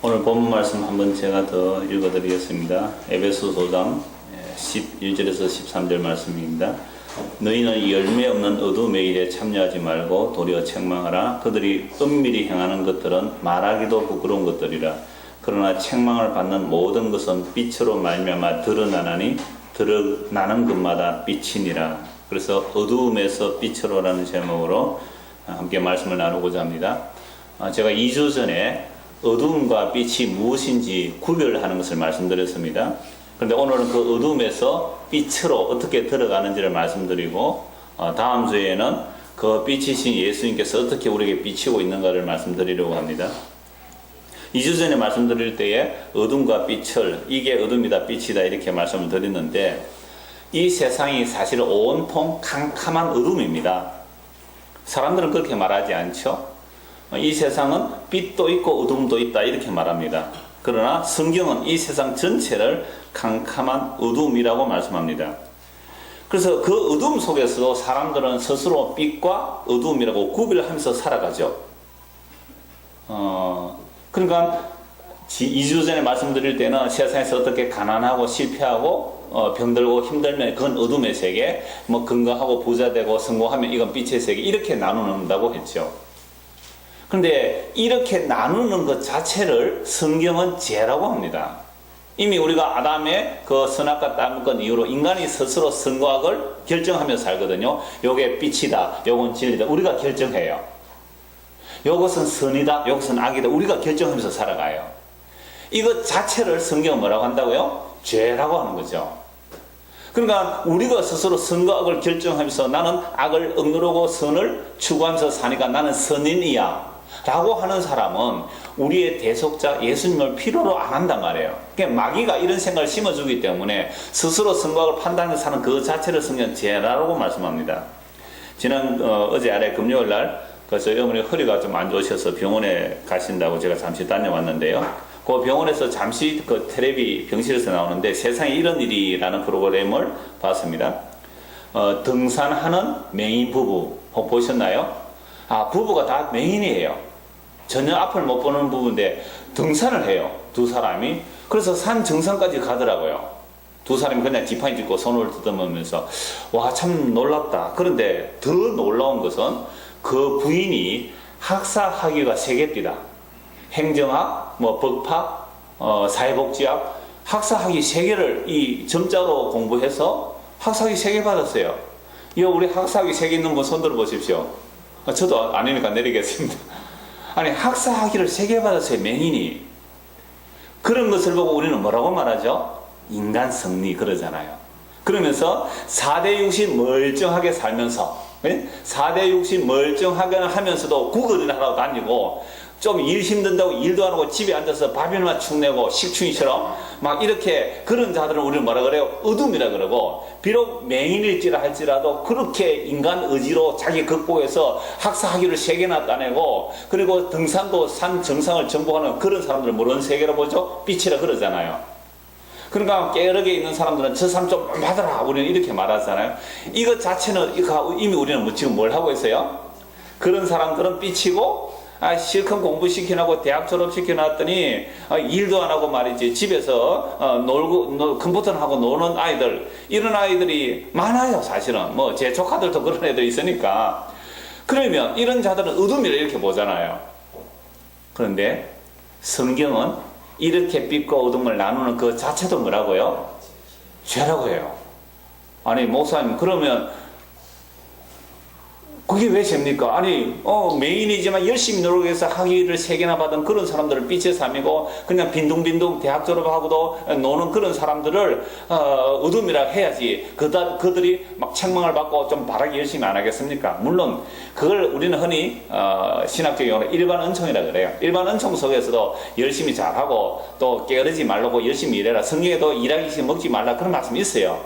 오늘 본문 말씀 한번 제가 더 읽어드리겠습니다. 에베소서 5장 11절에서 13절 말씀입니다. 너희는 열매 없는 어둠의 일에 참여하지 말고 도리어 책망하라. 그들이 은밀히 행하는 것들은 말하기도 부끄러운 것들이라. 그러나 책망을 받는 모든 것은 빛으로 말미암아 드러나나니 드러나는 것마다 빛이니라. 그래서 어두움에서 빛으로라는 제목으로 함께 말씀을 나누고자 합니다. 제가 2주 전에 어두움과 빛이 무엇인지 구별하는 것을 말씀드렸습니다. 그런데 오늘은 그 어두움에서 빛으로 어떻게 들어가는지를 말씀드리고, 다음 주에는 그 빛이신 예수님께서 어떻게 우리에게 비치고 있는가를 말씀드리려고 합니다. 2주 전에 말씀드릴 때에 어둠과 빛을, 이게 어둠이다 빛이다 이렇게 말씀을 드렸는데, 이 세상이 사실 온통 캄캄한 어둠입니다. 사람들은 그렇게 말하지 않죠. 이 세상은 빛도 있고 어둠도 있다 이렇게 말합니다. 그러나 성경은 이 세상 전체를 캄캄한 어둠이라고 말씀합니다. 그래서 그 어둠 속에서도 사람들은 스스로 빛과 어둠이라고 구별하면서 살아가죠. 그러니까 2주 전에 말씀드릴 때는 세상에서 어떻게 가난하고 실패하고 병들고 힘들면 그건 어둠의 세계, 뭐 건강하고 부자되고 성공하면 이건 빛의 세계, 이렇게 나누는다고 했죠. 그런데 이렇게 나누는 것 자체를 성경은 죄라고 합니다. 이미 우리가 아담의 그 선악과 따먹은 이후로 인간이 스스로 선과 악을 결정하며 살거든요. 요게 빛이다, 요건 진리다, 우리가 결정해요. 요것은 선이다, 요것은 악이다, 우리가 결정하면서 살아가요. 이것 자체를 성경은 뭐라고 한다고요? 죄라고 하는 거죠. 그러니까 우리가 스스로 선과 악을 결정하면서 나는 악을 억누르고 선을 추구하면서 사니까 나는 선인이야 라고 하는 사람은 우리의 대속자 예수님을 필요로 안 한단 말이에요. 그러니까 마귀가 이런 생각을 심어주기 때문에 스스로 선과 악을 판단해서 사는 그 자체를 성경은 죄라고 말씀합니다. 어제 아래 금요일 날 저희 어머니 허리가 좀 안 좋으셔서 병원에 가신다고 제가 잠시 다녀왔는데요. 그 병원에서 잠시 그 텔레비 병실에서 나오는데 세상에 이런 일이라는 프로그램을 봤습니다. 등산하는 맹인 부부 보셨나요? 부부가 다 맹인이에요. 전혀 앞을 못 보는 부부인데 등산을 해요. 두 사람이. 그래서 산 정상까지 가더라고요. 두 사람이 그냥 지팡이 짚고 손을 뜯으면서 와, 참 놀랍다. 그런데 더 놀라운 것은 그 부인이 학사 학위가 3개입니다. 행정학, 법학, 사회복지학, 학사학위 3개를 이 점자로 공부해서 학사학위 3개 받았어요. 우리 학사학위 3개 있는 분 손 들어 보십시오. 저도 아니니까 내리겠습니다. 아니, 학사학위를 3개 받았어요, 맹인이. 그런 것을 보고 우리는 뭐라고 말하죠? 인간 승리 그러잖아요. 그러면서 4대 60 멀쩡하게 살면서, 4대 60 멀쩡하게 하면서도 구걸이나 하러 다니고, 좀 일 힘든다고 일도 안 하고 집에 앉아서 밥이나 축내고 식충이처럼 막 이렇게 그런 자들은 우리는 뭐라 그래요? 어둠이라 그러고, 비록 맹인일지라 할지라도 그렇게 인간 의지로 자기 극복해서 학사학위를 3개나 따내고, 그리고 등산도 산 정상을 정복하는 그런 사람들을 뭐런 세계로 보죠? 빛이라 그러잖아요. 그러니까 깨어르게 있는 사람들은 저 사람 좀 받아라 우리는 이렇게 말하잖아요. 이것 자체는 이미 우리는 지금 뭘 하고 있어요? 그런 사람들은 빛이고, 실컷 공부시켜놓고 대학 졸업시켜놨더니 일도 안 하고 말이지 집에서 컴퓨터를 하고 노는 아이들, 이런 아이들이 많아요. 사실은 제 조카들도 그런 애들이 있으니까. 그러면 이런 자들은 어둠이라 이렇게 보잖아요. 그런데 성경은 이렇게 빛과 어둠을 나누는 그 자체도 뭐라고요? 죄라고 해요. 아니 목사님, 그러면 그게 왜 죄입니까? 아니, 맹인이지만 열심히 노력해서 학위를 3개나 받은 그런 사람들을 빛의 삶이고, 그냥 빈둥빈둥 대학 졸업하고도 노는 그런 사람들을, 어둠이라 해야지. 그들이 막 책망을 받고 좀 바라기 열심히 안 하겠습니까? 물론, 그걸 우리는 흔히, 신학적인 용어로 일반 은총이라 그래요. 일반 은총 속에서도 열심히 잘하고, 또 게으르지 말라고 열심히 일해라. 성경에도 일하기 싫으면 먹지 말라. 그런 말씀이 있어요.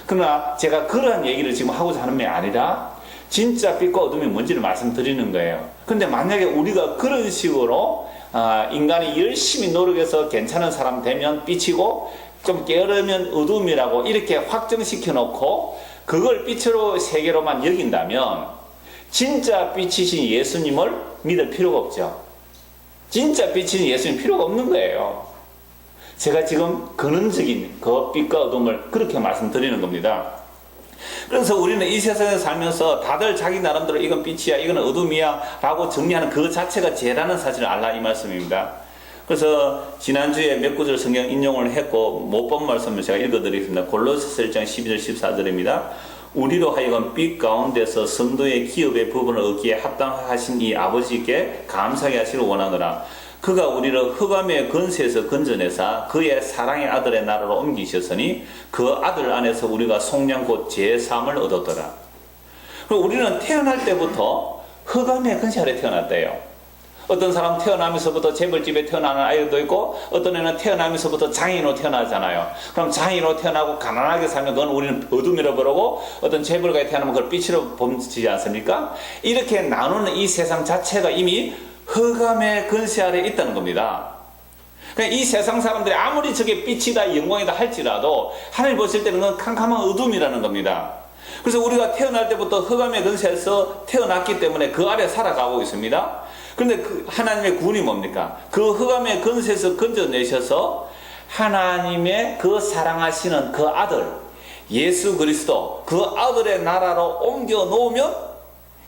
그러나 제가 그러한 얘기를 지금 하고자 하는 게 아니라, 진짜 빛과 어둠이 뭔지를 말씀드리는 거예요. 근데 만약에 우리가 그런 식으로 인간이 열심히 노력해서 괜찮은 사람 되면 빛이고 좀 게으르면 어둠이라고 이렇게 확정시켜 놓고 그걸 빛으로 세계로만 여긴다면 진짜 빛이신 예수님을 믿을 필요가 없죠. 진짜 빛이 예수님 필요가 없는 거예요. 제가 지금 근원적인 그 빛과 어둠을 그렇게 말씀드리는 겁니다. 그래서 우리는 이 세상에 살면서 다들 자기 나름대로 이건 빛이야, 이건 어둠이야 라고 정리하는 그 자체가 죄라는 사실을 알라 이 말씀입니다. 그래서 지난주에 몇 구절 성경 인용을 했고 못 본 말씀을 제가 읽어드리겠습니다. 골로새서 1장 12절 14절입니다. 우리로 하여금 빛 가운데서 성도의 기업의 부분을 얻기에 합당하신 이 아버지께 감사하게 하시길 원하노라. 그가 우리를 흑암의 권세에서 건져내사 그의 사랑의 아들의 나라로 옮기셨으니 그 아들 안에서 우리가 속량 곧 제3을 얻었더라. 그리고 우리는 태어날 때부터 흑암의 권세 아래 태어났대요. 어떤 사람 태어나면서부터 재벌집에 태어나는 아이도 있고 어떤 애는 태어나면서부터 장인으로 태어나잖아요. 그럼 장인으로 태어나고 가난하게 살면 그건 우리는 어둠이라고 부르고 어떤 재벌가에 태어나면 그걸 빛으로 보지 않습니까? 이렇게 나누는 이 세상 자체가 이미 흑암의 권세 아래 있다는 겁니다. 그러니까 이 세상 사람들이 아무리 저게 빛이다 영광이다 할지라도 하나님 보실 때는 그건 캄캄한 어둠이라는 겁니다. 그래서 우리가 태어날 때부터 흑암의 권세에서 태어났기 때문에 그 아래 살아가고 있습니다. 그런데 그 하나님의 구원이 뭡니까? 그 흑암의 권세에서 건져내셔서 하나님의 그 사랑하시는 그 아들 예수 그리스도 그 아들의 나라로 옮겨 놓으면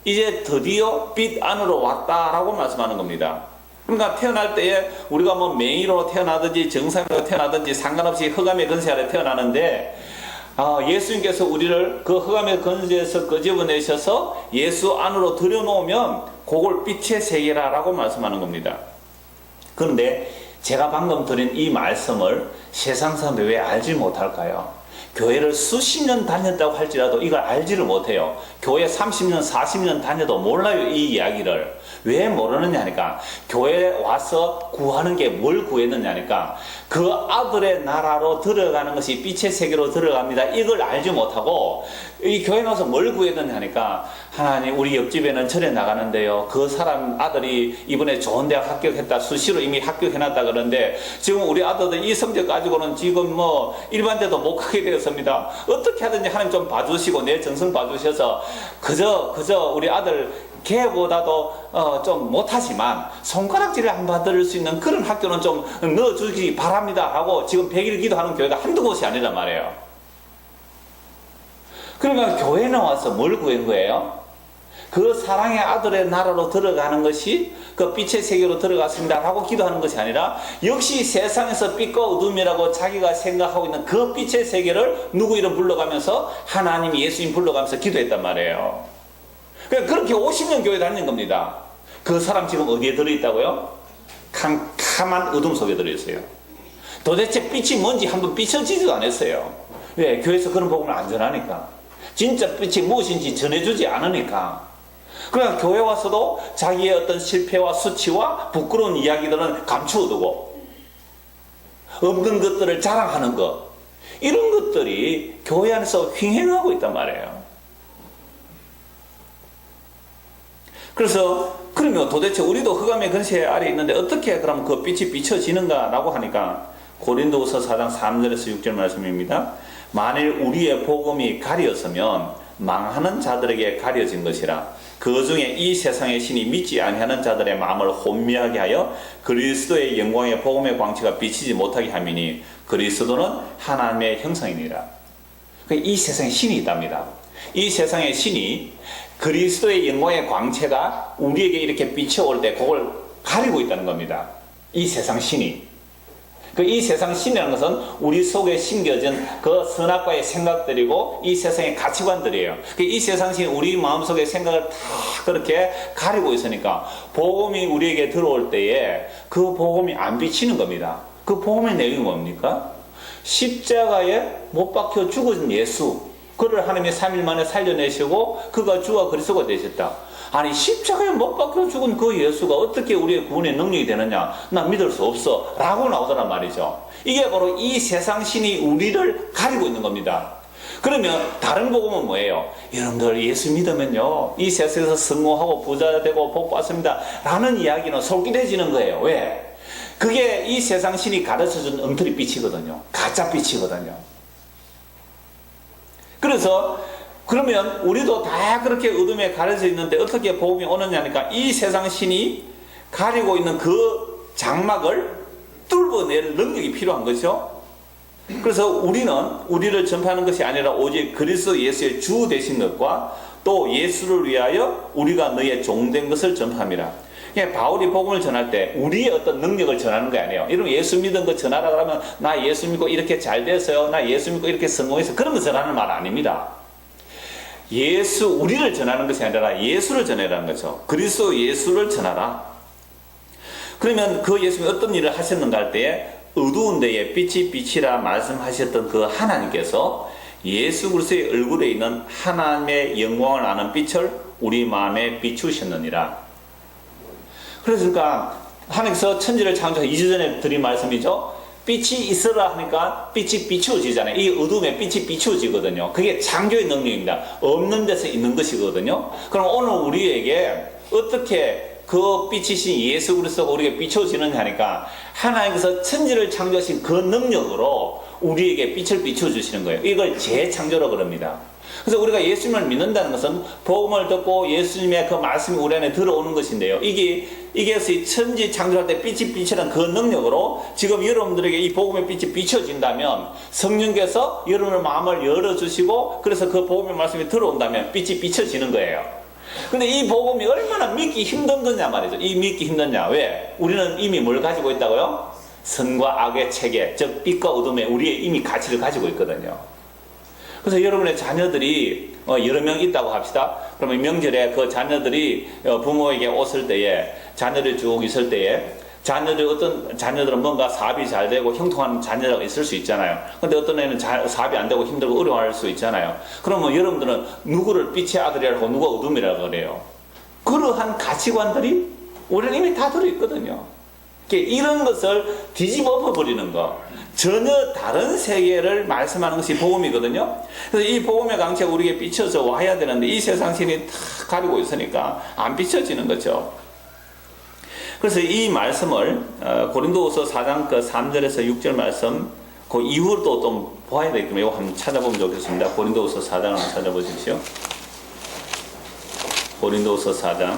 이제 드디어 빛 안으로 왔다라고 말씀하는 겁니다. 그러니까 태어날 때에 우리가 뭐 맹인으로 태어나든지 정상으로 태어나든지 상관없이 흑암의 권세 아래 태어나는데 예수님께서 우리를 그 흑암의 권세에서 끄집어내셔서 예수 안으로 들여놓으면 그걸 빛의 세계라고 말씀하는 겁니다. 그런데 제가 방금 드린 이 말씀을 세상 사람들이 왜 알지 못할까요? 교회를 수십 년 다녔다고 할지라도 이걸 알지를 못해요. 교회 30년, 40년 다녀도 몰라요, 이 이야기를. 왜 모르느냐 하니까 교회에 와서 구하는 게 뭘 구했느냐 하니까 그 아들의 나라로 들어가는 것이 빛의 세계로 들어갑니다. 이걸 알지 못하고 이 교회에 와서 뭘 구했느냐 하니까 하나님 우리 옆집에는 절에 나가는데요. 그 사람 아들이 이번에 좋은 대학 합격했다. 수시로 이미 합격해놨다 그러는데 지금 우리 아들들 이 성적 가지고는 지금 뭐 일반대도 못 가게 되었습니다. 어떻게 하든지 하나님 좀 봐주시고 내 정성 봐주셔서 그저 우리 아들 걔보다도 좀 못하지만 손가락질을 안 받을 수 있는 그런 학교는 좀 넣어주기 바랍니다 하고 지금 100일 기도하는 교회가 한두 곳이 아니란 말이에요. 그러니까 교회에 나와서 뭘 구한 거예요? 그 사랑의 아들의 나라로 들어가는 것이 그 빛의 세계로 들어갔습니다 하고 기도하는 것이 아니라 역시 세상에서 빛과 어둠이라고 자기가 생각하고 있는 그 빛의 세계를 누구 이름 불러가면서 하나님 예수님 불러가면서 기도했단 말이에요. 그러니까 그렇게 50년 교회 다니는 겁니다. 그 사람 지금 어디에 들어있다고요? 캄캄한 어둠 속에 들어있어요. 도대체 빛이 뭔지 한번 비춰지지도 않았어요. 왜? 교회에서 그런 복음을 안 전하니까. 진짜 빛이 무엇인지 전해주지 않으니까. 그러니까 교회 와서도 자기의 어떤 실패와 수치와 부끄러운 이야기들은 감추어두고 없는 것들을 자랑하는 것, 이런 것들이 교회 안에서 횡행하고 있단 말이에요. 그래서 그러면 도대체 우리도 흑암의 권세 아래 있는데 어떻게 그럼 그 빛이 비춰지는가 라고 하니까 고린도후서 4장 3절에서 6절 말씀입니다. 만일 우리의 복음이 가려졌으면 망하는 자들에게 가려진 것이라. 그 중에 이 세상의 신이 믿지 아니하는 자들의 마음을 혼미하게 하여 그리스도의 영광의 복음의 광채가 비치지 못하게 함이니 그리스도는 하나님의 형상이니라. 이 세상에 신이 있답니다. 이 세상의 신이 그리스도의 영광의 광채가 우리에게 이렇게 비춰올 때 그걸 가리고 있다는 겁니다. 이 세상 신이. 이 세상 신이라는 것은 우리 속에 심겨진 그 선악과의 생각들이고 이 세상의 가치관들이에요. 이 세상 신이 우리 마음속의 생각을 다 그렇게 가리고 있으니까 복음이 우리에게 들어올 때에 그 복음이 안 비치는 겁니다. 그 복음의 내용이 뭡니까? 십자가에 못 박혀 죽은 예수, 그를 하나님이 3일 만에 살려내시고 그가 주와 그리스도가 되셨다. 아니 십자가에 못 박혀 죽은 그 예수가 어떻게 우리의 구원의 능력이 되느냐? 난 믿을 수 없어 라고 나오더란 말이죠. 이게 바로 이 세상 신이 우리를 가리고 있는 겁니다. 그러면 다른 복음은 뭐예요? 여러분들 예수 믿으면요 이 세상에서 성공하고 부자 되고 복 받습니다 라는 이야기는 솔깃해지는 거예요. 왜? 그게 이 세상 신이 가르쳐준 엉터리 빛이거든요. 가짜 빛이거든요. 그래서 그러면 우리도 다 그렇게 어둠에 가려져 있는데 어떻게 복음이 오느냐니까 이 세상 신이 가리고 있는 그 장막을 뚫어낼 능력이 필요한 거죠. 그래서 우리를 전파하는 것이 아니라 오직 그리스도 예수의 주 되신 것과 또 예수를 위하여 우리가 너의 종된 것을 전파합니다. 바울이 복음을 전할 때 우리의 어떤 능력을 전하는 게 아니에요. 이러면 예수 믿은 거 전하라 그러면 나 예수 믿고 이렇게 잘 됐어요, 나 예수 믿고 이렇게 성공해서, 그런 거 전하는 말 아닙니다. 우리를 전하는 것이 아니라 예수를 전하라는 거죠. 그리스도 예수를 전하라. 그러면 그 예수님이 어떤 일을 하셨는가 할 때에 어두운 데에 빛이 빛이라 말씀하셨던 그 하나님께서 예수 그리스도의 얼굴에 있는 하나님의 영광을 아는 빛을 우리 마음에 비추셨느니라. 그러니까 하나님께서 천지를 창조하기 2주 전에 드린 말씀이죠. 빛이 있으라 하니까 빛이 비추어지잖아요. 이 어둠에 빛이 비추어지거든요. 그게 창조의 능력입니다. 없는 데서 있는 것이거든요. 그럼 오늘 우리에게 어떻게 그 빛이신 예수 그리스도가 우리에게 비춰지느냐 하니까 하나님께서 천지를 창조하신 그 능력으로 우리에게 빛을 비춰주시는 거예요. 이걸 재창조라고 그럽니다. 그래서 우리가 예수님을 믿는다는 것은 복음을 듣고 예수님의 그 말씀이 우리 안에 들어오는 것인데요. 이게 천지 창조할 때 빛이 비치는 그 능력으로 지금 여러분들에게 이 복음의 빛이 비춰진다면 성령께서 여러분의 마음을 열어주시고 그래서 그 복음의 말씀이 들어온다면 빛이 비춰지는 거예요. 근데 이 복음이 얼마나 믿기 힘든 거냐 말이죠. 이 믿기 힘드냐. 왜? 우리는 이미 뭘 가지고 있다고요? 선과 악의 체계, 즉 빛과 어둠에 우리의 이미 가치를 가지고 있거든요. 그래서 여러분의 자녀들이 여러 명 있다고 합시다. 그러면 명절에 그 자녀들이 부모에게 왔을 때에, 자녀들이 쭉 있을 때에, 어떤 자녀들은 뭔가 사업이 잘 되고 형통한 자녀가 있을 수 있잖아요. 근데 어떤 애는 사업이 안 되고 힘들고 어려워할 수 있잖아요. 그러면 여러분들은 누구를 빛의 아들이라고 누가 어둠이라고 그래요. 그러한 가치관들이 우리는 이미 다 들어있거든요. 이런 것을 뒤집어 엎어버리는 거, 전혀 다른 세계를 말씀하는 것이 복음이거든요. 그래서 이 복음의 강체가 우리에게 비춰져 와야 되는데 이 세상 신이 다 가리고 있으니까 안 비춰지는 거죠. 그래서 이 말씀을 고린도후서 4장 그 3절에서 6절 말씀 그 이후로 좀 보아야 되기 때문에 이거 한번 찾아보면 좋겠습니다. 고린도후서 4장을 한번 찾아보십시오. 고린도후서 4장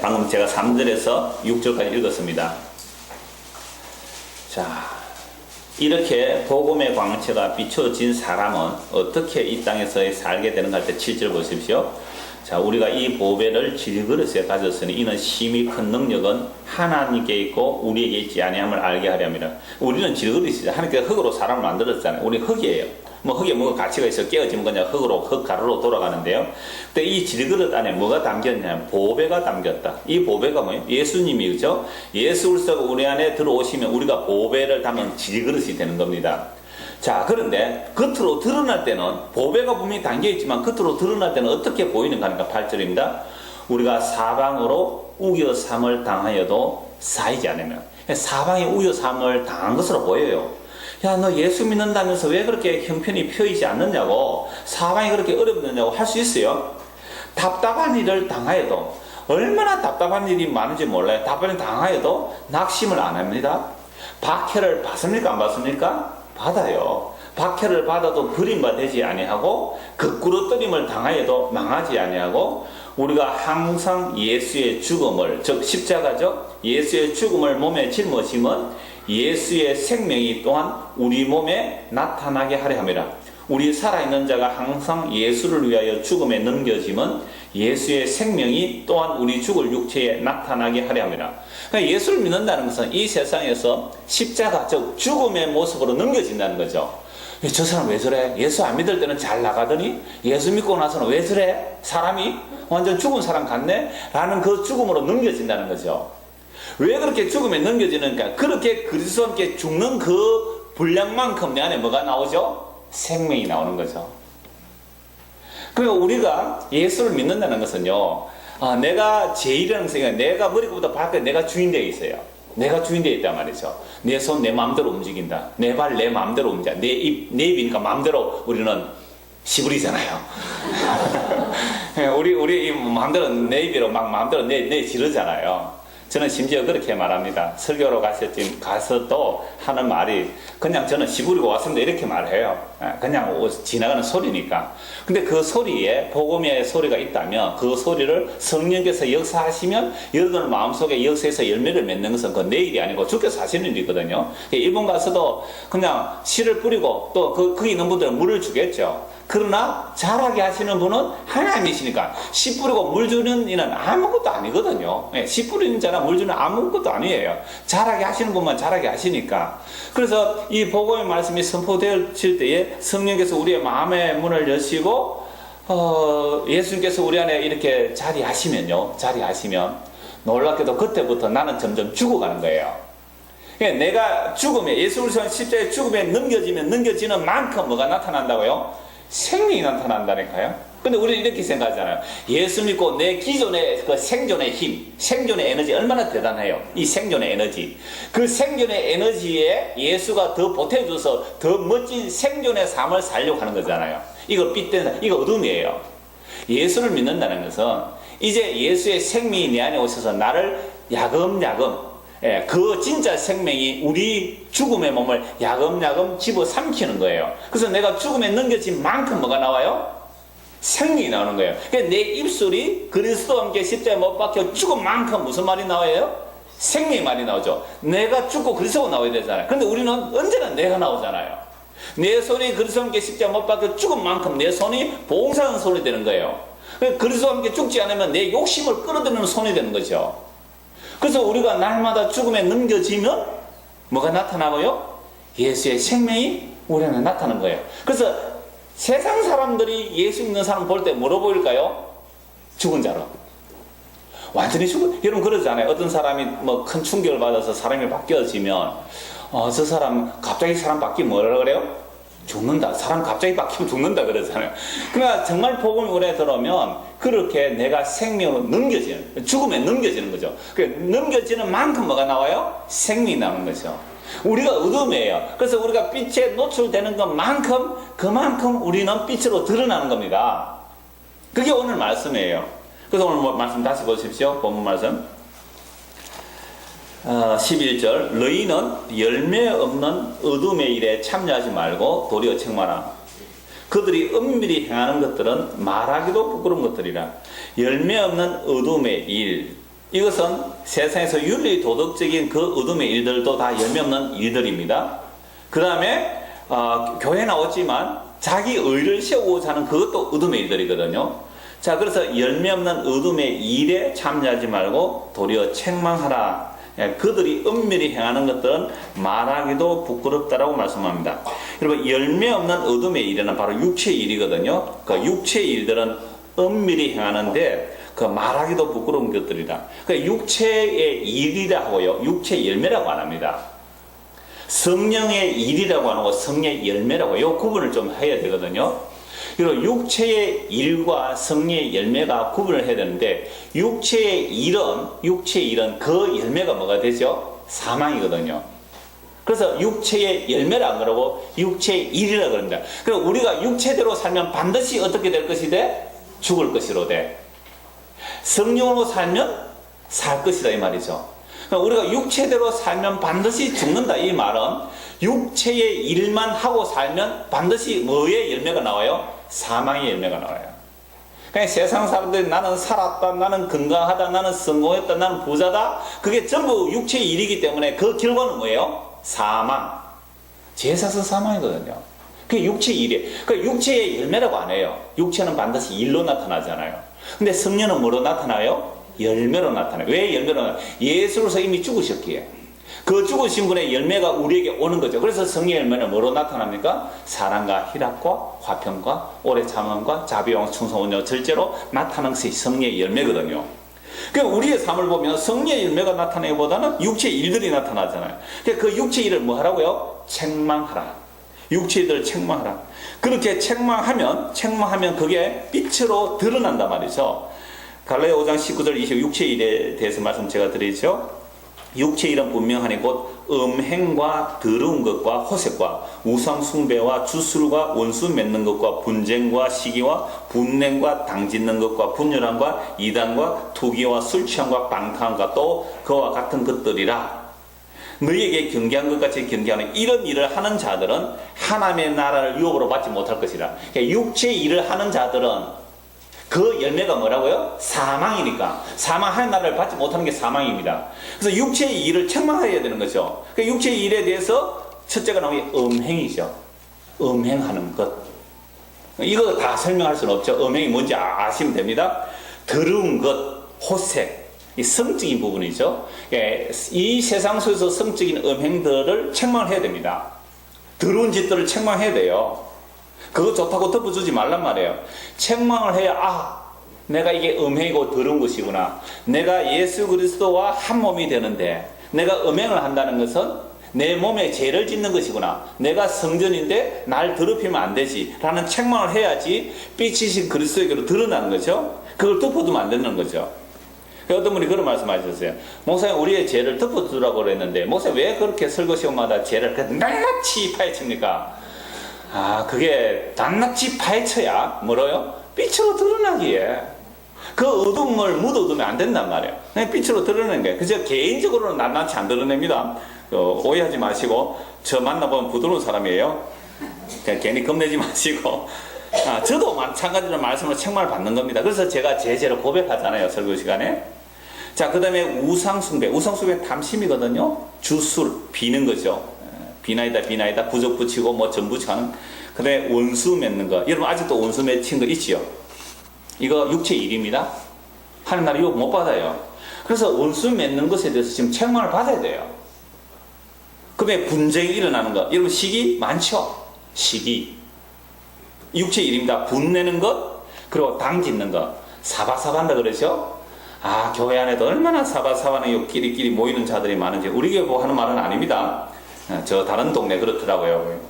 방금 제가 3절에서 6절까지 읽었습니다. 자, 이렇게 복음의 광채가 비춰진 사람은 어떻게 이 땅에서 살게 되는가 할 때 7절 보십시오. 자, 우리가 이 보배를 질그릇에 가졌으니 이는 심히 큰 능력은 하나님께 있고 우리에게 있지 아니함을 알게 하려 합니다. 우리는 질그릇이죠. 하나님께서 흙으로 사람을 만들었잖아요. 우리 흙이에요. 흙에 뭐가 가치가 있어 깨어지면 그냥 흙 가루로 돌아가는데요. 근데 이 질그릇 안에 뭐가 담겼냐면 보배가 담겼다. 이 보배가 뭐예요? 예수님이, 그죠? 예수 그리스도가 우리 안에 들어오시면 우리가 보배를 담은 질그릇이 되는 겁니다. 자, 그런데 겉으로 드러날 때는 보배가 분명히 담겨있지만 겉으로 드러날 때는 어떻게 보이는가 하니까 8절입니다. 우리가 사방으로 우겨삼을 당하여도 쌓이지 않으면, 사방에 우겨삼을 당한 것으로 보여요. 야, 너 예수 믿는다면서 왜 그렇게 형편이 펴이지 않느냐고, 사방이 그렇게 어렵느냐고 할 수 있어요. 답답한 일을 당하여도, 얼마나 답답한 일이 많은지 몰라요. 답답한 일 당하여도 낙심을 안 합니다. 박해를 받습니까? 안 받습니까? 받아요. 박해를 받아도 버림받지 아니하고 거꾸로 떨림을 당하여도 망하지 아니하고 우리가 항상 예수의 죽음을, 즉 십자가죠. 예수의 죽음을 몸에 짊어지면 예수의 생명이 또한 우리 몸에 나타나게 하려 합니다. 우리 살아있는 자가 항상 예수를 위하여 죽음에 넘겨지면 예수의 생명이 또한 우리 죽을 육체에 나타나게 하려 합니다. 그러니까 예수를 믿는다는 것은 이 세상에서 십자가, 즉 죽음의 모습으로 넘겨진다는 거죠. 저 사람 왜 저래? 예수 안 믿을 때는 잘 나가더니 예수 믿고 나서는 왜 저래? 사람이 완전 죽은 사람 같네? 라는 그 죽음으로 넘겨진다는 거죠. 왜 그렇게 죽음에 넘겨지는가? 그렇게 그리스도와 함께 죽는 그 분량만큼 내 안에 뭐가 나오죠? 생명이 나오는 거죠. 그러니까 우리가 예수를 믿는다는 것은요, 내가 제일이라는 생각, 내가 머리부터 발까지 내가 주인되어 있어요. 내가 주인되어 있단 말이죠. 내 손 내 마음대로 움직인다. 내 발 내 마음대로 움직인다. 내 입이니까 마음대로 우리는 시부리잖아요. 우리 마음대로 내 입으로 막 마음대로 내 지르잖아요. 저는 심지어 그렇게 말합니다. 설교로 가서도 하는 말이 그냥 저는 시부리고 왔습니다. 이렇게 말해요. 그냥 지나가는 소리니까. 근데 그 소리에 복음의 소리가 있다면 그 소리를 성령께서 역사하시면 여러분 마음속에 역사해서 열매를 맺는 것은 그 내일이 아니고 주께서 하시는 일이거든요. 일본 가서도 그냥 씨를 뿌리고 또 거기 있는 분들은 물을 주겠죠. 그러나 자라게 하시는 분은 하나님이시니까 씨 뿌리고 물 주는 이는 아무것도 아니거든요. 씨 뿌리는 자나 물 주는 아무것도 아니에요. 자라게 하시는 분만 자라게 하시니까. 그래서 이 복음의 말씀이 선포되어질 때에 성령께서 우리의 마음의 문을 여시고 예수님께서 우리 안에 이렇게 자리하시면 놀랍게도 그때부터 나는 점점 죽어가는 거예요. 내가 죽음에 예수 그리스도 십자가의 죽음에 넘겨지는 만큼 뭐가 나타난다고요? 생명이 나타난다니까요. 근데 우리는 이렇게 생각하잖아요. 예수 믿고 내 기존의 그 생존의 힘, 생존의 에너지 얼마나 대단해요. 이 생존의 에너지. 그 생존의 에너지에 예수가 더 보태줘서 더 멋진 생존의 삶을 살려고 하는 거잖아요. 이거 이거 어둠이에요. 예수를 믿는다는 것은 이제 예수의 생명이 내 안에 오셔서 나를 야금야금 그 진짜 생명이 우리 죽음의 몸을 야금야금 집어삼키는 거예요. 그래서 내가 죽음에 넘겨진 만큼 뭐가 나와요? 생명이 나오는 거예요. 그러니까 내 입술이 그리스도와 함께 십자가에 못 박혀 죽은 만큼 무슨 말이 나와요? 생명이 말이 나오죠. 내가 죽고 그리스도가 나와야 되잖아요. 그런데 우리는 언제나 내가 나오잖아요. 내 손이 그리스도와 함께 십자가에 못 박혀 죽은 만큼 내 손이 봉사하는 손이 되는 거예요. 그리스도와 함께 죽지 않으면 내 욕심을 끌어들이는 손이 되는 거죠. 그래서 우리가 날마다 죽음에 넘겨지면 뭐가 나타나고요? 예수의 생명이 우리 안에 나타나는 거예요. 그래서 세상 사람들이 예수 믿는 사람 볼 때 뭐로 보일까요? 죽은 자로. 완전히 죽은. 여러분 그러잖아요. 어떤 사람이 뭐 큰 충격을 받아서 사람이 바뀌어지면 저 사람 갑자기 사람 바뀌면 뭐라 그래요? 죽는다. 사람 갑자기 바뀌면 죽는다 그러잖아요. 그러나 정말 복음이 오래 들어오면 그렇게 내가 생명으로 넘겨지는, 죽음에 넘겨지는 거죠. 넘겨지는 만큼 뭐가 나와요? 생명이 나오는 거죠. 우리가 어둠이에요. 그래서 우리가 빛에 노출되는 것만큼 그만큼 우리는 빛으로 드러나는 겁니다. 그게 오늘 말씀이에요. 그래서 오늘 말씀 다시 보십시오. 본문 말씀 11절 너희는 열매 없는 어둠의 일에 참여하지 말고 도리어 책망하라. 그들이 은밀히 행하는 것들은 말하기도 부끄러운 것들이라. 열매 없는 어둠의 일, 이것은 세상에서 윤리 도덕적인 그 어둠의 일들도 다 열매 없는 일들입니다. 그 다음에 교회 나왔지만 자기 의를 세우고자 하는 그것도 어둠의 일들이거든요. 자, 그래서 열매 없는 어둠의 일에 참여하지 말고 도리어 책망하라. 그들이 은밀히 행하는 것들은 말하기도 부끄럽다라고 말씀합니다. 여러분 열매 없는 어둠의 일은 바로 육체의 일이거든요. 그 육체의 일들은 은밀히 행하는데 그 말하기도 부끄러운 것들이다. 그 육체의 일이라고요. 육체의 열매라고 안 합니다. 성령의 일이라고 안 하고 성령의 열매라고 요 구분을 좀 해야 되거든요. 그리고 육체의 일과 성령의 열매가 구분을 해야 되는데 육체의 일은 그 열매가 뭐가 되죠? 사망이거든요. 그래서 육체의 열매라 안 그러고 육체의 일이라 그럽니다. 그리고 우리가 육체대로 살면 반드시 어떻게 될 것이 돼? 죽을 것이로 돼. 성령으로 살면 살 것이다 이 말이죠. 우리가 육체대로 살면 반드시 죽는다 이 말은 육체의 일만 하고 살면 반드시 뭐의 열매가 나와요? 사망의 열매가 나와요. 그냥 세상 사람들이 나는 살았다, 나는 건강하다, 나는 성공했다, 나는 부자다, 그게 전부 육체의 일이기 때문에 그 결과는 뭐예요? 사망. 죄사서 사망이거든요. 그게 육체의 일이에요. 그 육체의 열매라고 안 해요. 육체는 반드시 일로 나타나잖아요. 근데 성령은 뭐로 나타나요? 열매로 나타나요. 왜 열매로 나타나요? 예수로서 이미 죽으셨기에. 그 죽으신 분의 열매가 우리에게 오는 거죠. 그래서 성령의 열매는 뭐로 나타납니까? 사랑과 희락과 화평과 오래 참음과 자비와 충성 온유 절제로 나타나는 것이 성령의 열매거든요. 그러니까 우리의 삶을 보면 성령의 열매가 나타내기보다는 육체의 일들이 나타나잖아요. 그러니까 그 육체의 일을 뭐 하라고요? 책망하라. 육체의 일을 책망하라. 그렇게 책망하면 그게 빛으로 드러난단 말이죠. 갈라디아 5장 19절 20 육체의 일에 대해서 말씀 제가 드리죠. 육체 일은 분명하니 곧 음행과 더러운 것과 호색과 우상숭배와 주술과 원수 맺는 것과 분쟁과 시기와 분냉과 당짓는 것과 분열함과 이단과 투기와 술취함과 방탕함과 또 그와 같은 것들이라. 너희에게 경계한 것 같이 경계하는 이런 일을 하는 자들은 하나님의 나라를 유업으로 받지 못할 것이라. 그러니까 육체 일을 하는 자들은 그 열매가 뭐라고요? 사망이니까. 사망하는 나라를 받지 못하는 게 사망입니다. 그래서 육체의 일을 책망해야 되는 거죠. 그 육체의 일에 대해서 첫째가 나오는 게 음행이죠. 음행하는 것. 이거 다 설명할 수는 없죠. 음행이 뭔지 아시면 됩니다. 더러운 것, 호색, 이 성적인 부분이죠. 이 세상 속에서 성적인 음행들을 책망을 해야 됩니다. 더러운 짓들을 책망해야 돼요. 그거 좋다고 덮어주지 말란 말이에요. 책망을 해야 내가 이게 음행이고 더러운 것이구나. 내가 예수 그리스도와 한 몸이 되는데 내가 음행을 한다는 것은 내 몸에 죄를 짓는 것이구나. 내가 성전인데 날 더럽히면 안 되지 라는 책망을 해야지 빛이신 그리스도에게로 드러나는 거죠. 그걸 덮어두면 안 되는 거죠. 어떤 분이 그런 말씀 하셨어요. 목사님, 우리의 죄를 덮어두라고 그랬는데 목사님 왜 그렇게 설거지마다 죄를 낱낱이 파헤칩니까? 그게 낱낱이 파헤쳐야 뭐로요? 빛으로 드러나기에. 그 어둠을 묻어두면 안 된단 말이에요. 그냥 빛으로 드러내는 거예요. 그저 개인적으로는 낱낱이 안 드러냅니다. 오해하지 마시고, 저 만나보면 부드러운 사람이에요. 그냥 괜히 겁내지 마시고. 저도 마찬가지로 말씀으로 책망을 받는 겁니다. 그래서 제가 제 죄를 고백하잖아요, 설교 시간에. 자, 그 다음에 우상숭배. 우상숭배는 탐심이거든요. 주술, 비는 거죠. 비나이다 부적 붙이고 뭐 전 붙이고 그 다음에 원수 맺는 거. 여러분 아직도 원수 맺힌 거 있지요? 이거 육체 일입니다. 하는 나라 유업 못 받아요. 그래서 원수 맺는 것에 대해서 지금 책망을 받아야 돼요. 그 다음에 분쟁이 일어나는 거. 여러분 시기 많죠? 시기 육체 일입니다. 분내는 것, 그리고 당짓는 것. 사바사바한다 그러죠? 교회 안에도 얼마나 사바사바는 끼리끼리 모이는 자들이 많은지. 우리 교회 하는 말은 아닙니다. 저 다른 동네 그렇더라고요.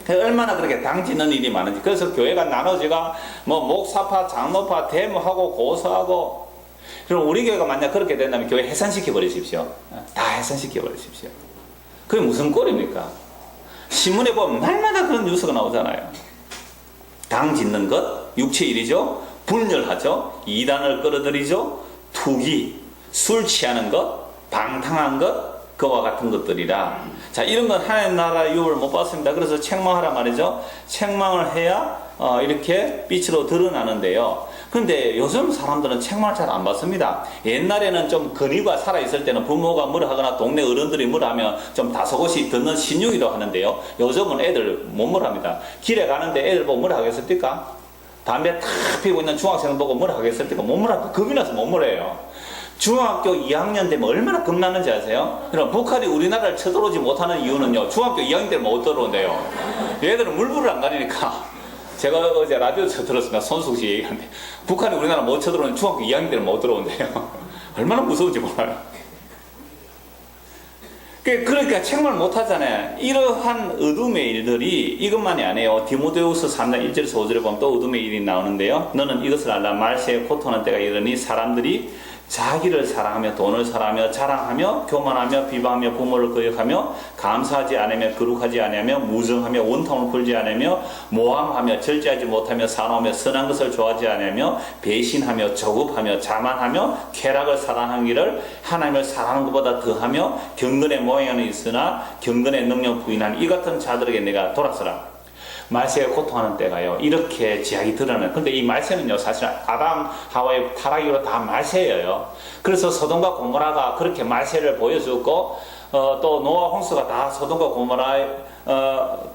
얼마나 그렇게 당짓는 일이 많은지. 그래서 교회가 나눠지가 뭐 목사파, 장로파, 대모하고 고소하고. 그럼 우리 교회가 만약 그렇게 된다면 교회 해산시켜 버리십시오. 다 해산시켜 버리십시오. 그게 무슨 꼴입니까? 신문에 보면 날마다 그런 뉴스가 나오잖아요. 당짓는 것, 육체 일이죠. 분열하죠. 이단을 끌어들이죠. 투기, 술 취하는 것, 방탕한 것, 그와 같은 것들이라. 자, 이런 건 하나님 나라 유업을 못 받습니다. 그래서 책망하라 말이죠. 책망을 해야 이렇게 빛으로 드러나는데요. 그런데 요즘 사람들은 책망을 잘 안 받습니다. 옛날에는 좀 건의가 살아있을 때는 부모가 뭐라 하거나 동네 어른들이 뭐라 하면 좀 다소곳이 듣는 신용이라고 하는데요. 요즘은 애들 못 뭐라 합니다. 길에 가는데 애들 보고 뭐라 하겠습니까? 담배 탁 피우고 있는 중학생을 보고 뭐라 하겠습니까? 못 뭐라 합니다. 겁이 나서 못 뭐라 해요. 중학교 2학년 되면 얼마나 겁나는지 아세요? 그럼 북한이 우리나라를 쳐들어오지 못하는 이유는요, 중학교 2학년 때는 못 들어온대요. 얘들은 물불을 안 가리니까. 제가 어제 라디오에서 들었습니다. 손숙 씨 얘기하는데 북한이 우리나라 못 쳐들어오는 중학교 2학년 때는 못 들어온대요. 얼마나 무서운지 몰라요. 그러니까 책망을 못 하잖아요. 이러한 어둠의 일들이 이것만이 아니에요. 디모데후서 3장 1절에서 5절에 보면 또 어둠의 일이 나오는데요. 너는 이것을 알라. 말세에 고통하는 때가 이르니 사람들이 자기를 사랑하며 돈을 사랑하며 자랑하며 교만하며 비방하며 부모를 거역하며 감사하지 않으며 거룩하지 않으며 무정하며 원통을 풀지 않으며 모함하며 절제하지 못하며 사나우며 선한 것을 좋아하지 않으며 배신하며 조급하며 자만하며 쾌락을 사랑하기를 하나님을 사랑하는 것보다 더하며 경건의 모양은 있으나 경건의 능력 부인한 이 같은 자들에게 내가 돌아서라. 말세에 고통하는 때가요, 이렇게 제약이 드러나요. 근데 이 말세는요, 사실 아담 하와의 타락 이후로 다 말세예요. 그래서 소돔과 고모라가 그렇게 말세를 보여주고, 또 노아 홍수가 다 소돔과 고모라,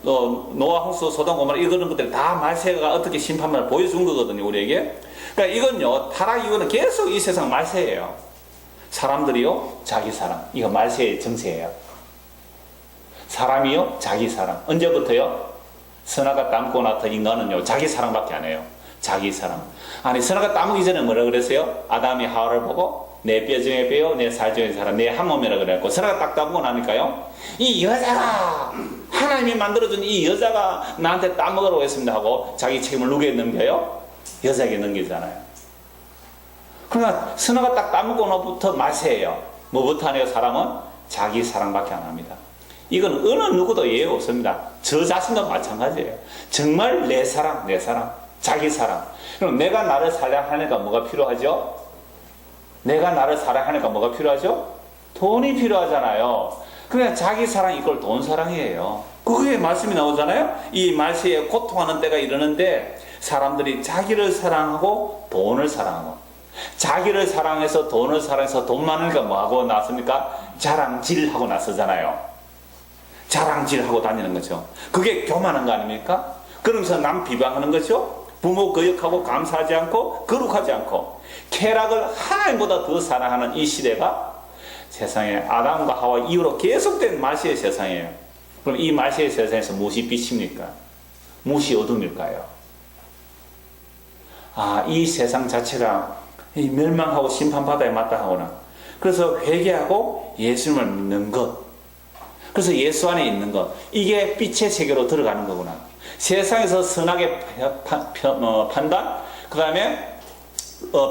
또 노아 홍수, 소돔, 고모라 이런 것들 다 말세가 어떻게 심판을 보여준 거거든요, 우리에게. 그러니까 이건요, 타락 이후는 계속 이 세상 말세예요. 사람들이요, 자기 사랑. 이거 말세의 정세예요. 사람이요, 자기 사랑. 언제부터요? 선악과 따먹고 나서 인간은요, 자기 사랑밖에 안 해요. 자기 사랑. 아니, 선악과 따먹기 전에 뭐라 그랬어요? 아담이 하와를 보고 내 뼈 중에 뼈요, 내 살 중에 살아, 내 한 몸이라 그랬고, 선악과 딱 따먹고 나니까요, 이 여자가, 하나님이 만들어준 이 여자가 나한테 따먹으라고 했습니다 하고 자기 책임을 누구에 넘겨요? 여자에게 넘기잖아요. 그러니까 선악과 딱 따먹고 나부터 말세예요. 뭐부터 하네요? 사람은 자기 사랑밖에 안 합니다. 이건 어느 누구도 예외 없습니다. 저 자신도 마찬가지예요. 정말 내 사랑, 내 사랑, 자기 사랑. 그럼 내가 나를 사랑하니까 뭐가 필요하죠? 내가 나를 사랑하니까 뭐가 필요하죠? 돈이 필요하잖아요. 그냥 자기 사랑 이걸 돈 사랑이에요. 그게 말씀이 나오잖아요. 이 말세에 고통하는 때가 이러는데 사람들이 자기를 사랑하고 돈을 사랑하고, 자기를 사랑해서 돈을 사랑해서 돈 많으니까 뭐하고 나섭니까? 자랑질하고 나서잖아요. 자랑질하고 다니는 거죠. 그게 교만한 거 아닙니까? 그러면서 남 비방하는 거죠. 부모 거역하고 감사하지 않고 거룩하지 않고 쾌락을 하나님보다 더 사랑하는 이 시대가 세상에 아담과 하와 이후로 계속된 말세의 세상이에요. 그럼 이 말세의 세상에서 무엇이 빛입니까? 무엇이 어둠일까요? 이 세상 자체가 멸망하고 심판바다에 마땅하구나. 그래서 회개하고 예수님을 믿는 것, 그래서 예수 안에 있는 것, 이게 빛의 세계로 들어가는 거구나. 세상에서 선악의 판단, 그 다음에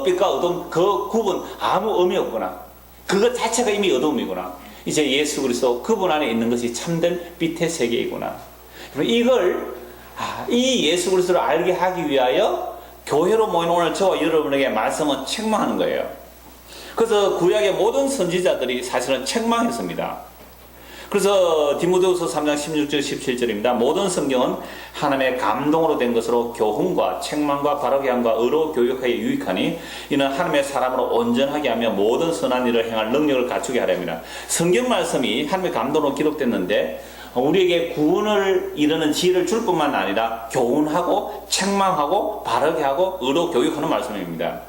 빛과 어둠, 그 구분 아무 의미 없구나. 그것 자체가 이미 어둠이구나. 이제 예수 그리스도 그분 안에 있는 것이 참된 빛의 세계이구나. 이걸 이 예수 그리스도를 알게 하기 위하여 교회로 모인 오늘 저와 여러분에게 말씀은 책망하는 거예요. 그래서 구약의 모든 선지자들이 사실은 책망했습니다. 그래서 디모데후서 3장 16절 17절입니다. 모든 성경은 하나님의 감동으로 된 것으로 교훈과 책망과 바르게 함과 의로 교육하기에 유익하니 이는 하나님의 사람으로 온전하게 하며 모든 선한 일을 행할 능력을 갖추게 하렵니다. 성경 말씀이 하나님의 감동으로 기록됐는데 우리에게 구원을 이루는 지혜를 줄 뿐만 아니라 교훈하고 책망하고 바르게 하고 의로 교육하는 말씀입니다.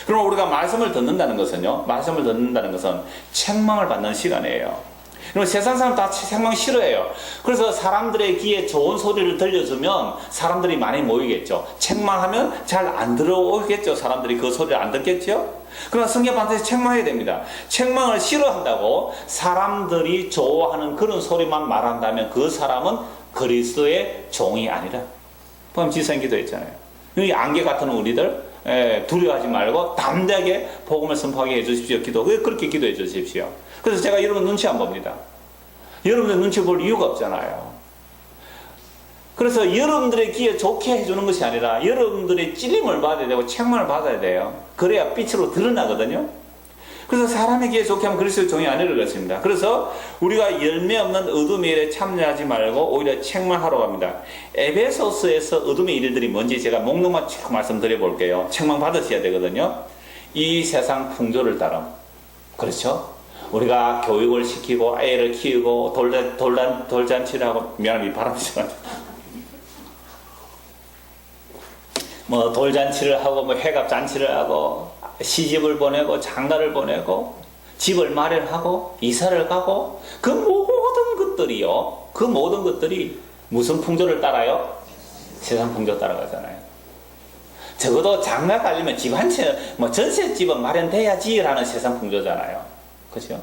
그럼 우리가 말씀을 듣는다는 것은요, 말씀을 듣는다는 것은 책망을 받는 시간이에요. 그럼 세상 사람 다 책망 싫어해요. 그래서 사람들의 귀에 좋은 소리를 들려주면 사람들이 많이 모이겠죠. 책망하면 잘 안 들어오겠죠. 사람들이 그 소리를 안 듣겠죠. 그러나 성경 반드시 책망해야 됩니다. 책망을 싫어한다고 사람들이 좋아하는 그런 소리만 말한다면 그 사람은 그리스도의 종이 아니라. 방금 지성 기도했잖아요. 이 안개 같은 우리들 두려워하지 말고 담대하게 복음을 선포하게 해주십시오. 그렇게 기도해 주십시오. 그래서 제가 여러분 눈치 안 봅니다. 여러분들 눈치 볼 이유가 없잖아요. 그래서 여러분들의 귀에 좋게 해주는 것이 아니라 여러분들의 찔림을 받아야 되고 책망을 받아야 돼요. 그래야 빛으로 드러나거든요. 그래서 사람의 귀에 좋게 하면 그리스도의 종이 아니라 그렇습니다. 그래서 우리가 열매 없는 어둠의 일에 참여하지 말고 오히려 책망하러 갑니다. 에베소서에서 어둠의 일들이 뭔지 제가 목록만 쭉 말씀드려 볼게요. 책망 받으셔야 되거든요. 이 세상 풍조를 따라. 그렇죠? 우리가 교육을 시키고 애를 키우고 돌잔치를 하고, 미안합니다, 바람이 심한데. 뭐 돌잔치를 하고 뭐 회갑잔치를 하고 시집을 보내고 장가를 보내고 집을 마련하고 이사를 가고 그 모든 것들이요, 그 모든 것들이 무슨 풍조를 따라요? 세상 풍조 따라가잖아요. 적어도 장가 가려면 집 한 채, 뭐 전셋집은 마련돼야지라는 세상 풍조잖아요. 그죠?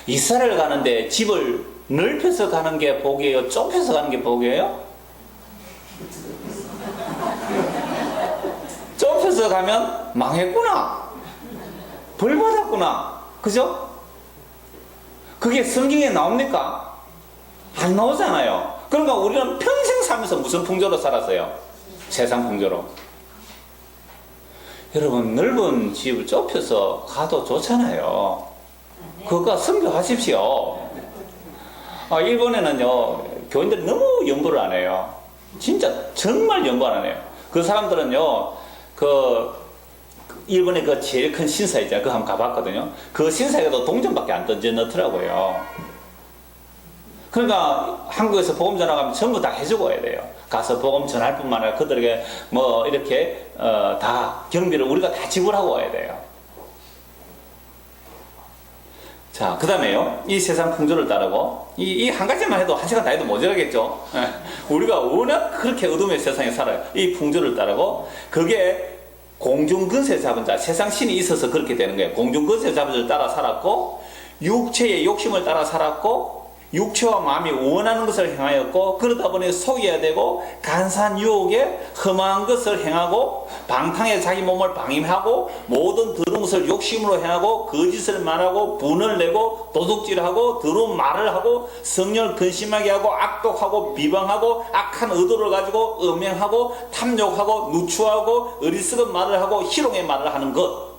이사를 가는데 집을 넓혀서 가는 게 복이에요? 좁혀서 가는 게 복이에요? 좁혀서 가면 망했구나, 벌 받았구나, 그죠? 그게 성경에 나옵니까? 안 나오잖아요. 그러니까 우리는 평생 살면서 무슨 풍조로 살았어요? 세상 풍조로. 여러분, 넓은 집을 좁혀서 가도 좋잖아요. 그거 선교하십시오. 일본에는요, 교인들이 너무 연구를 안 해요. 진짜 정말 연구 안 해요. 그 사람들은요, 일본의 그 제일 큰 신사 있잖아요. 그거 한번 가봤거든요. 그 신사에도 동전밖에 안 던져 넣더라고요. 그러니까 한국에서 복음 전하가면 전부 다 해주고 와야 돼요. 가서 복음 전할 뿐만 아니라 그들에게 뭐 이렇게 다 경비를 우리가 다 지불하고 와야 돼요. 자, 그 다음에요, 이 세상 풍조를 따르고 이 한 가지만 해도 한 시간 다 해도 모자라겠죠. 우리가 워낙 그렇게 어둠의 세상에 살아요. 이 풍조를 따르고 그게 공중근세 잡은 자, 세상 신이 있어서 그렇게 되는 거예요. 공중근세 잡은 자를 따라 살았고 육체의 욕심을 따라 살았고 육체와 마음이 원하는 것을 행하였고 그러다 보니 속여야 되고 간사한 유혹에 험한 것을 행하고 방탕에 자기 몸을 방임하고 모든 더러운 것을 욕심으로 행하고 거짓을 말하고 분을 내고 도둑질하고 더러운 말을 하고 성령을 근심하게 하고 악독하고 비방하고 악한 의도를 가지고 음행하고 탐욕하고 누추하고 어리석은 말을 하고 희롱의 말을 하는 것.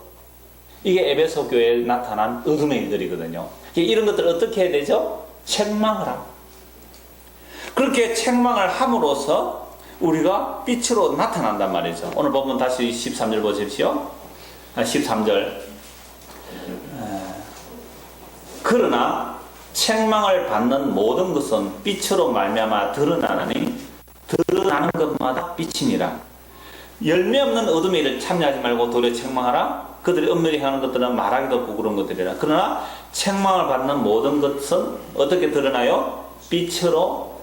이게 에베소 교회에 나타난 어둠의 일들이거든요. 이런 것들을 어떻게 해야 되죠? 책망을 합니다. 그렇게 책망을 함으로써 우리가 빛으로 나타난단 말이죠. 오늘 보면 다시 13절 보십시오. 13절. 그러나 책망을 받는 모든 것은 빛으로 말미암아 드러나니 드러나는 것마다 빛이니라. 열매 없는 어둠의 일을 참여하지 말고 도리어 책망하라. 그들이 엄밀히 하는 것들은 말하기도 부끄러운 것들이라. 그러나 책망을 받는 모든 것은 어떻게 드러나요? 빛으로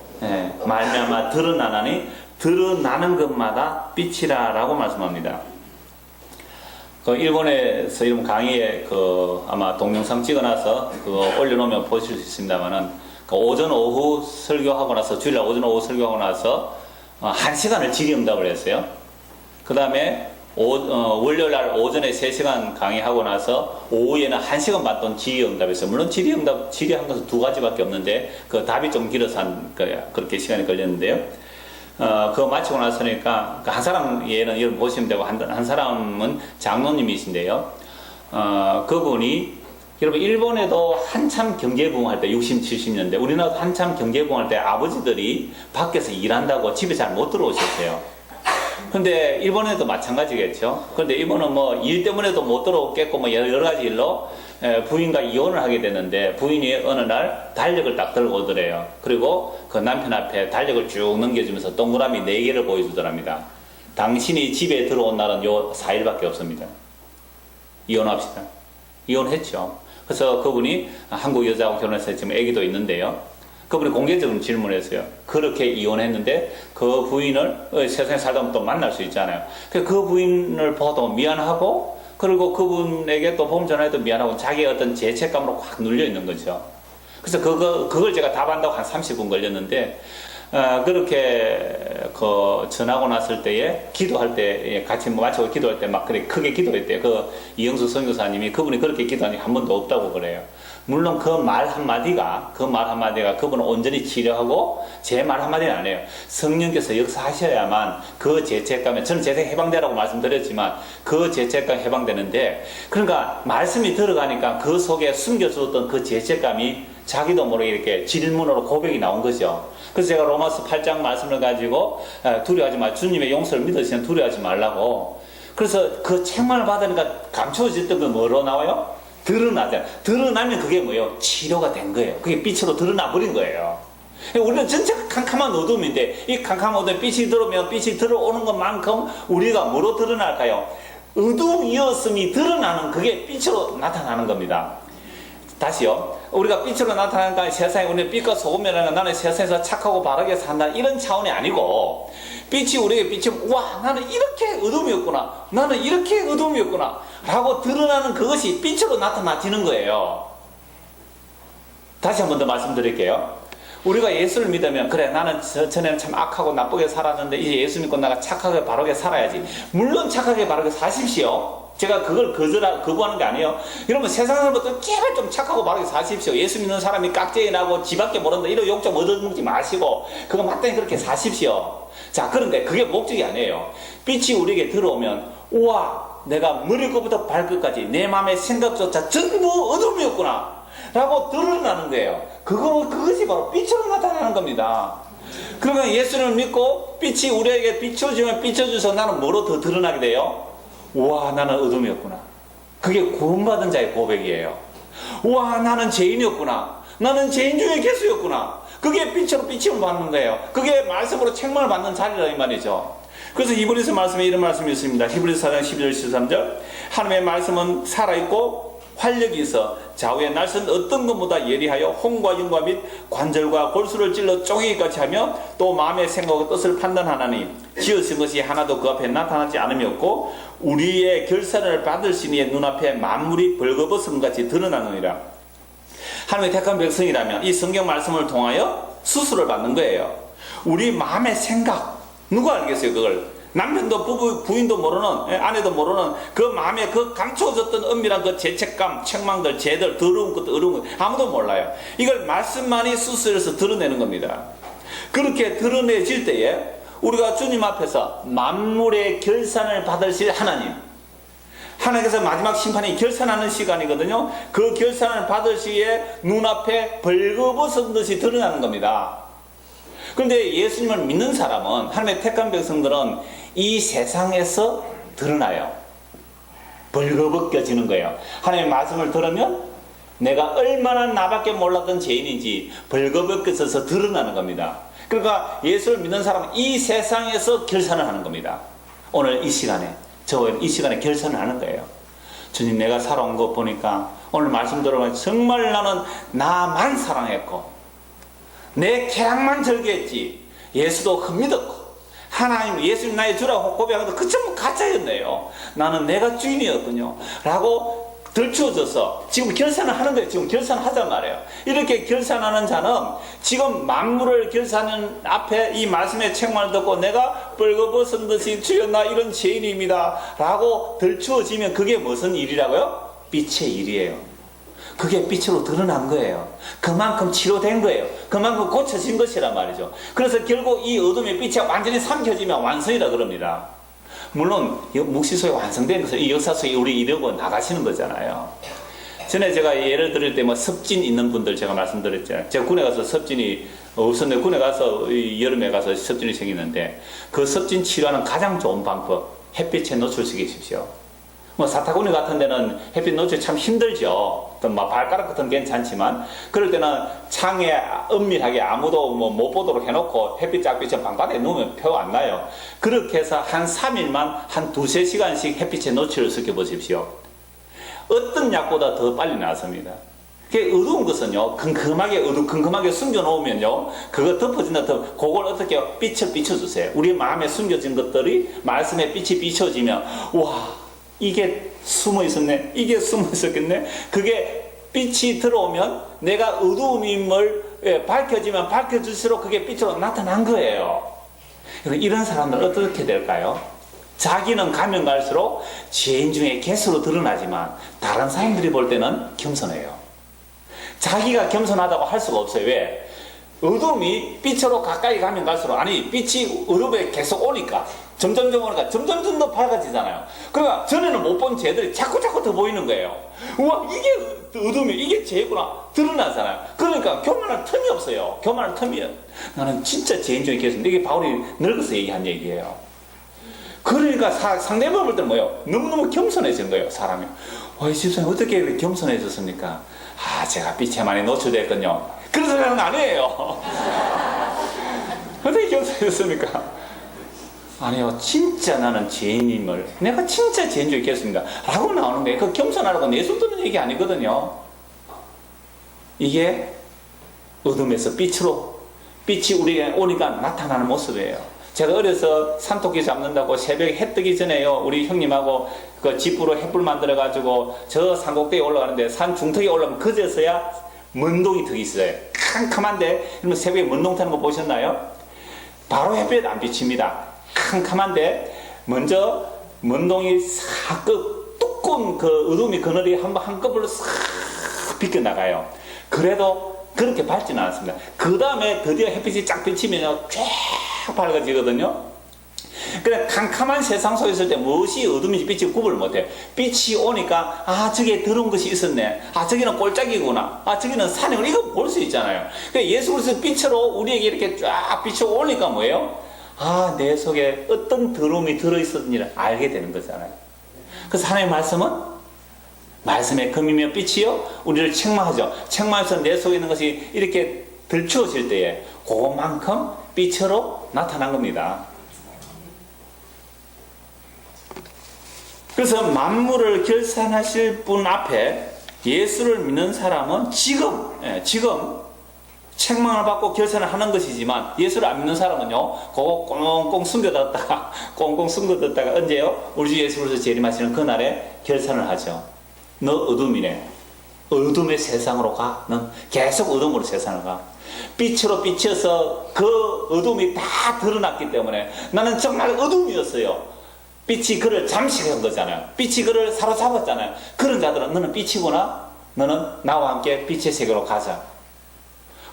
말미암아 드러나나니 드러나는 것마다 빛이라 라고 말씀합니다. 그 일본에서 이런 강의에 아마 동영상 찍어놔서 그거 올려놓으면 보실 수 있습니다만은 그 오전 오후 설교하고 나서 주일날 오전 오후 설교하고 나서 1시간을 질의응답을 했어요. 그 다음에 월요일날 오전에 3시간 강의하고 나서 오후에는 1시간 반 동안 질의응답했어요. 물론 질의한 것은 2가지밖에 없는데 그 답이 좀 길어서 그렇게 시간이 걸렸는데요. 그거 마치고 나서니까 한 사람 얘는 여러분 보시면 되고 한 사람은 장로님이신데요. 그분이 여러분 일본에도 한참 경제부흥할 때 60, 70년대 우리나라도 한참 경제부흥할 때 아버지들이 밖에서 일한다고 집에 잘 못 들어오셨어요. 근데 일본에도 마찬가지겠죠. 그런데 이분은 뭐 일 때문에도 못 들어오겠고 뭐 여러 가지 일로 부인과 이혼을 하게 되는데 부인이 어느 날 달력을 딱 들고 오더래요. 그리고 그 남편 앞에 달력을 쭉 넘겨주면서 동그라미 4개를 보여주더랍니다. 당신이 집에 들어온 날은 요 4일밖에 없습니다. 이혼합시다. 이혼했죠. 그래서 그분이 한국 여자하고 결혼해서 지금 아기도 있는데요. 그분이 공개적으로 질문했어요. 그렇게 이혼했는데 그 부인을 세상에 살다 보면 또 만날 수 있잖아요. 그 부인을 보도 미안하고 그리고 그분에게 또 보험 전화해도 미안하고 자기의 어떤 죄책감으로 확 눌려 있는 거죠. 그래서 그걸 제가 답한다고 한 30분 걸렸는데 그렇게 전하고 났을 때에 기도할 때 같이 마치고 기도할 때 막 그렇게 크게 기도했대요. 그 이영수 선교사님이 그분이 그렇게 기도한 적이 한 번도 없다고 그래요. 물론 그 말 한마디가 그분을 온전히 치료하고 제 말 한마디는 아니에요. 성령께서 역사하셔야만 그 죄책감에 저는 죄책 해방되라고 말씀드렸지만 그 죄책감 해방되는데 그러니까 말씀이 들어가니까 그 속에 숨겨두었던 그 죄책감이 자기도 모르게 이렇게 질문으로 고백이 나온 거죠. 그래서 제가 로마서 8장 말씀을 가지고 두려워하지 마. 주님의 용서를 믿으시면 두려워하지 말라고. 그래서 그 책망을 받으니까 감춰졌던 건 뭐로 나와요? 드러나잖아요. 드러나면 그게 뭐예요? 치료가 된 거예요. 그게 빛으로 드러나 버린 거예요. 우리는 전체가 캄캄한 어둠인데 이 캄캄한 어둠에 빛이 들어오면 빛이 들어오는 것만큼 우리가 뭐로 드러날까요? 어둠이었음이 드러나는 그게 빛으로 나타나는 겁니다. 다시요. 우리가 빛으로 나타나니까 세상에 우리는 빛과 소금이라는 나는 세상에서 착하고 바르게 산다 이런 차원이 아니고 빛이 우리에게 비치면 와 나는 이렇게 어둠이었구나 나는 이렇게 어둠이었구나 라고 드러나는 그것이 빛으로 나타나지는 거예요. 다시 한 번 더 말씀드릴게요. 우리가 예수를 믿으면 그래 나는 전에는 참 악하고 나쁘게 살았는데 이제 예수 믿고 내가 착하게 바르게 살아야지. 물론 착하게 바르게 사십시오. 제가 그걸 거부하는 게 아니에요. 여러분 세상 사람부터 제발 좀 착하고 바르게 사십시오. 예수 믿는 사람이 깍쟁이 나고 지밖에 모른다 이런 욕 좀 얻어먹지 마시고 그거 마땅히 그렇게 사십시오. 자 그런데 그게 목적이 아니에요. 빛이 우리에게 들어오면 우와 내가 머리끝부터 발끝까지 내 마음의 생각조차 전부 어둠이었구나 라고 드러나는 거예요. 그것이 바로 빛으로 나타나는 겁니다. 그러면 예수를 믿고 빛이 우리에게 비춰주면 비춰줘서 나는 뭐로 더 드러나게 돼요? 우와 나는 어둠이었구나. 그게 구원받은 자의 고백이에요. 우와 나는 죄인이었구나. 나는 죄인 중에 개수였구나. 그게 빛으로 비침을 받는 거예요. 그게 말씀으로 책망을 받는 자리라 이 말이죠. 그래서 히브리서 말씀에 이런 말씀이 있습니다. 히브리서 4장 12절 13절 하나님의 말씀은 살아있고 활력이 있어 좌우의 날선 어떤 것보다 예리하여 혼과 영과 및 관절과 골수를 찔러 쪼개기까지 하며 또 마음의 생각과 뜻을 판단하나니 지으신 것이 하나도 그 앞에 나타나지 않음이었고 우리의 결산을 받을 신이의 눈앞에 만물이 벌거벗음 같이 드러나느니라. 하나님의 택한 백성이라면 이 성경 말씀을 통하여 수술을 받는 거예요. 우리 마음의 생각, 누가 알겠어요 그걸? 남편도 부인도 모르는, 아내도 모르는 그 마음에 그 감춰졌던 은밀한 그 죄책감, 책망들, 죄들, 더러운 것도 어려운 것 아무도 몰라요. 이걸 말씀만이 수술해서 드러내는 겁니다. 그렇게 드러내질 때에 우리가 주님 앞에서 만물의 결산을 받으실 하나님께서 마지막 심판이 결산하는 시간이거든요. 그 결산을 받을 시에 눈앞에 벌거벗은 듯이 드러나는 겁니다. 그런데 예수님을 믿는 사람은, 하나님의 택한 백성들은 이 세상에서 드러나요. 벌거벗겨지는 거예요. 하나님의 말씀을 들으면 내가 얼마나 나밖에 몰랐던 죄인인지 벌거벗겨져서 드러나는 겁니다. 그러니까 예수를 믿는 사람은 이 세상에서 결산을 하는 겁니다. 오늘 이 시간에, 이 시간에 결산을 하는 거예요. 주님, 내가 살아온 거 보니까 오늘 말씀 들어보면 정말 나는 나만 사랑했고 내 쾌락만 즐겼지 예수도 흠믿었고 하나님 예수님 나의 주라고 고백하는데 그 전부 가짜였네요. 나는 내가 주인이었군요 라고 들추어져서 지금 결산을 하는 거예요. 지금 결산하단 말이에요. 이렇게 결산하는 자는 지금 만물을 결산하는 앞에 이 말씀의 책망을 듣고 내가 벌거벗은 듯이 주여 나 이런 죄인입니다 라고 들추어지면 그게 무슨 일이라고요? 빛의 일이에요. 그게 빛으로 드러난 거예요. 그만큼 치료된 거예요. 그만큼 고쳐진 것이란 말이죠. 그래서 결국 이 어둠의 빛이 완전히 삼켜지면 완성이라 그럽니다. 물론 묵시 속에 완성된 것은 이 역사 속에 우리 이러고 나가시는 거잖아요. 전에 제가 예를 들을 때 뭐 섭진 있는 분들 제가 말씀드렸잖아요. 제가 군에 가서 섭진이 없었는데 군에 가서 여름에 가서 섭진이 생기는데 그 섭진 치료하는 가장 좋은 방법, 햇빛에 노출시키십시오. 뭐 사타구니 같은 데는 햇빛 노출이 참 힘들죠. 뭐 발가락 같은 건 괜찮지만 그럴 때는 창에 은밀하게 아무도 뭐 못 보도록 해놓고 햇빛 짝빛에 방바닥에 놓으면 표 안 나요. 그렇게 해서 한 3일만 한 2~3시간씩 햇빛에 노출을 시켜보십시오. 어떤 약보다 더 빨리 나왔습니다. 어두운 것은요, 컴컴하게 숨겨놓으면요, 그거 덮어진다, 그걸 어떻게 빛을 비춰주세요. 우리 마음에 숨겨진 것들이 말씀에 빛이 비춰지면, 와, 이게 숨어 있었네. 이게 숨어 있었겠네. 그게 빛이 들어오면 내가 어두움임을 밝혀지면 밝혀질수록 그게 빛으로 나타난 거예요. 이런 사람들은 어떻게 될까요? 자기는 가면 갈수록 죄인 중에 개수로 드러나지만 다른 사람들이 볼 때는 겸손해요. 자기가 겸손하다고 할 수가 없어요. 왜? 어둠이 빛으로 가까이 가면 갈수록, 아니 빛이 어둠에 계속 오니까 점점 더 밝아지잖아요. 그러니까 전에는 못 본 죄들이 자꾸 더 보이는 거예요. 우와, 이게 어둠이, 이게 죄구나 드러나잖아요. 그러니까 교만할 틈이 없어요. 교만할 틈이에요. 나는 진짜 죄인 중에 계속, 이게 바울이 늙어서 얘기한 얘기예요. 그러니까 상대방 볼 때는 뭐예요? 너무너무 겸손해진 거예요, 사람이. 이 집사님 어떻게 이렇게 겸손해졌습니까? 제가 빛에 많이 노출됐군요. 그런 소리는 아니에요. 어떻게 겸손해졌습니까? 아니요, 진짜 나는 죄인임을, 내가 진짜 죄인 중에 있겠습니다 라고 나오는 거예요. 그 겸손하라고 내숭 드는 얘기 아니거든요. 이게 어둠에서 빛이 우리에게 오니까 나타나는 모습이에요. 제가 어려서 산토끼 잡는다고 새벽에 해 뜨기 전에요, 우리 형님하고 그 집으로 햇불 만들어가지고 저 산꼭대기에 올라가는데 산 중턱에 올라가면 그제서야 먼동이 더 있어요. 캄캄한데, 여러분 새벽에 먼동 타는 거 보셨나요? 바로 햇빛 안 비칩니다. 캄캄한데 먼저 먼동이 싹 두꺼운 그 어둠이 그늘이 한꺼번에 싹 비껴나가요. 그래도 그렇게 밝지는 않습니다. 그 다음에 드디어 햇빛이 쫙 비치면 쫙 밝아지거든요. 그래, 캄캄한 세상 속에 있을 때 무엇이 어둠인지 빛이 구분을 못해요. 빛이 오니까 저기에 더러운 것이 있었네, 저기는 꼴짝이구나, 저기는 산이구나, 이거 볼 수 있잖아요. 그러니까 예수 그리스도 빛으로 우리에게 이렇게 쫙 비춰오니까 뭐예요? 내 속에 어떤 더러움이 들어있었는지를 알게 되는 거잖아요. 그래서 하나님의 말씀은 말씀의 금이며 빛이요 우리를 책망하죠. 책망해서 내 속에 있는 것이 이렇게 들추어질 때에 그만큼 빛으로 나타난 겁니다. 그래서 만물을 결산하실 분 앞에 예수를 믿는 사람은 지금 책망을 받고 결산을 하는 것이지만, 예수를 안 믿는 사람은요, 그거 꽁꽁 숨겨뒀다가 언제요? 우리 주 예수 그리스도 재림하시는 그날에 결산을 하죠. 너 어둠이네, 어둠의 세상으로 가. 넌 계속 어둠으로 세상을 가. 빛으로 비춰서 그 어둠이 다 드러났기 때문에 나는 정말 어둠이었어요. 빛이 그를 잠식한 거잖아요. 빛이 그를 사로잡았잖아요. 그런 자들은 너는 빛이구나. 너는 나와 함께 빛의 세계로 가자.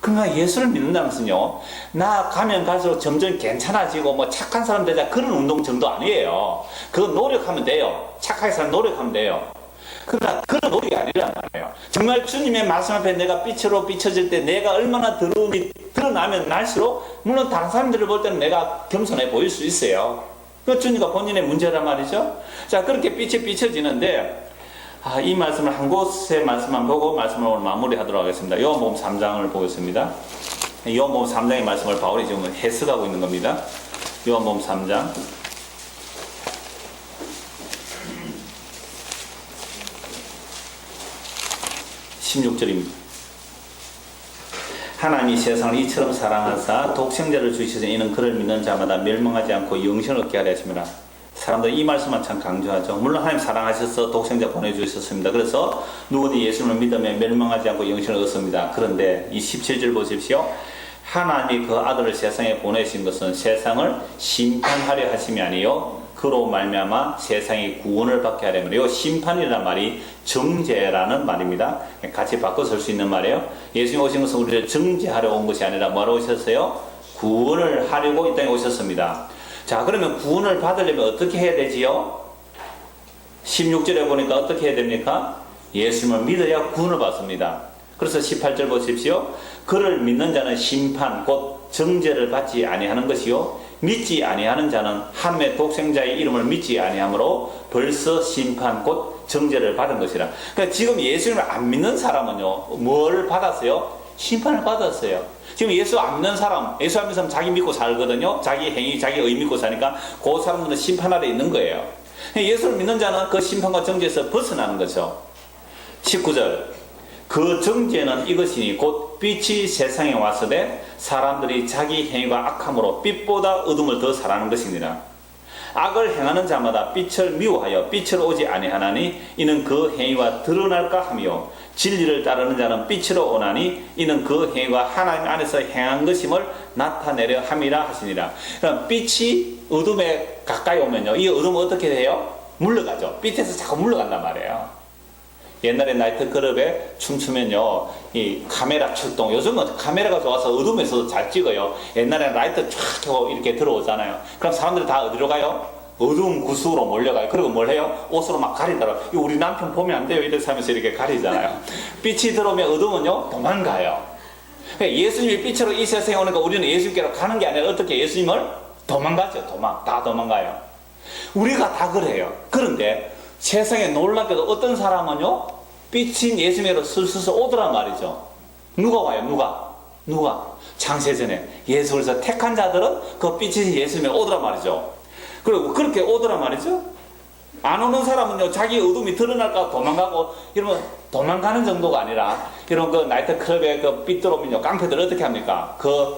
그러니까 예수를 믿는다는 것은요, 나 가면 갈수록 점점 괜찮아지고 뭐 착한 사람 되자 그런 운동 정도 아니에요. 그거 노력하면 돼요. 착하게 살 노력하면 돼요. 그러나 그런 노력이 아니란 말이에요. 정말 주님의 말씀 앞에 내가 빛으로 비춰질 때 내가 얼마나 더러움이 드러나면 날수록 물론 다른 사람들을 볼 때는 내가 겸손해 보일 수 있어요. 그 주님과 본인의 문제란 말이죠. 자, 그렇게 빛이 비춰지는데 이 말씀을 한 곳의 말씀만 보고 말씀을 오늘 마무리하도록 하겠습니다. 요한복음 3장을 보겠습니다. 요한복음 3장의 말씀을 바울이 지금 해석하고 있는 겁니다. 요한복음 3장 16절입니다. 하나님이 세상을 이처럼 사랑하사 독생자를 주시사 이는 그를 믿는 자마다 멸망하지 않고 영생을 얻게 하려 하심이라. 사람들이 이 말씀만 참 강조하죠. 물론 하나님 사랑하셔서 독생자 보내주셨습니다. 그래서 누구든지 예수님을 믿으면 멸망하지 않고 영생을 얻습니다. 그런데 이 17절 보십시오. 하나님이 그 아들을 세상에 보내신 것은 세상을 심판하려 하심이 아니요 그로 말미암아 세상이 구원을 받게 하려면 이 심판이라는 말이 정죄라는 말입니다. 같이 바꿔 쓸 수 있는 말이에요. 예수님 오신 것은 우리를 정죄하려 온 것이 아니라 뭐하러 오셨어요? 구원을 하려고 이 땅에 오셨습니다. 자, 그러면 구원을 받으려면 어떻게 해야 되지요? 16절에 보니까 어떻게 해야 됩니까? 예수님을 믿어야 구원을 받습니다. 그래서 18절 보십시오. 그를 믿는 자는 심판 곧 정죄를 받지 아니하는 것이요 믿지 아니하는 자는 하나님의 독생자의 이름을 믿지 아니하므로 벌써 심판 곧 정죄를 받은 것이라. 그러니까 지금 예수님을 안 믿는 사람은요 뭘 받았어요? 심판을 받았어요. 지금 예수 안 믿는 사람, 예수 안 믿는 사람 자기 믿고 살거든요. 자기 행위, 자기 의 믿고 사니까 그 사람들은 심판 아래 있는 거예요. 예수를 믿는 자는 그 심판과 정죄에서 벗어나는 거죠. 19절 그 정죄는 이것이니 곧 빛이 세상에 왔으되 사람들이 자기 행위가 악함으로 빛보다 어둠을 더 사랑하는 것이니라. 악을 행하는 자마다 빛을 미워하여 빛으로 오지 아니하나니 이는 그 행위가 드러날까 하며 진리를 따르는 자는 빛으로 오나니 이는 그 행위가 하나님 안에서 행한 것임을 나타내려 함이라 하시니라. 그럼 빛이 어둠에 가까이 오면요 이 어둠은 어떻게 돼요? 물러가죠. 빛에서 자꾸 물러간단 말이에요. 옛날에 나이트클럽에 춤추면요 이 카메라 출동, 요즘은 카메라가 좋아서 어둠에서도 잘 찍어요. 옛날에는 라이트 쫙 켜고 이렇게 들어오잖아요. 그럼 사람들이 다 어디로 가요? 어두운 구석으로 몰려가요. 그리고 뭘 해요? 옷으로 막 가리더라고요. 우리 남편 보면 안 돼요 이렇게 하면서 이렇게 가리잖아요. 빛이 들어오면 어둠은요 도망가요. 그러니까 예수님이 빛으로 이 세상에 오니까 우리는 예수님께로 가는 게 아니라 어떻게 예수님을 도망가죠. 다 도망가요. 우리가 다 그래요. 그런데 세상에 놀랍게도 어떤 사람은요 빛인 예수님으로 슬슬 오더란 말이죠. 누가 와요? 누가? 창세전에 예수 그래서 택한 자들은 그 빛인 예수님으로 오더란 말이죠. 그리고 그렇게 오더란 말이죠. 안 오는 사람은요 자기 어둠이 드러날까 도망가고 이러면 도망가는 정도가 아니라 이런 그 나이트클럽에 그 빛 들어오면요 깡패들 어떻게 합니까? 그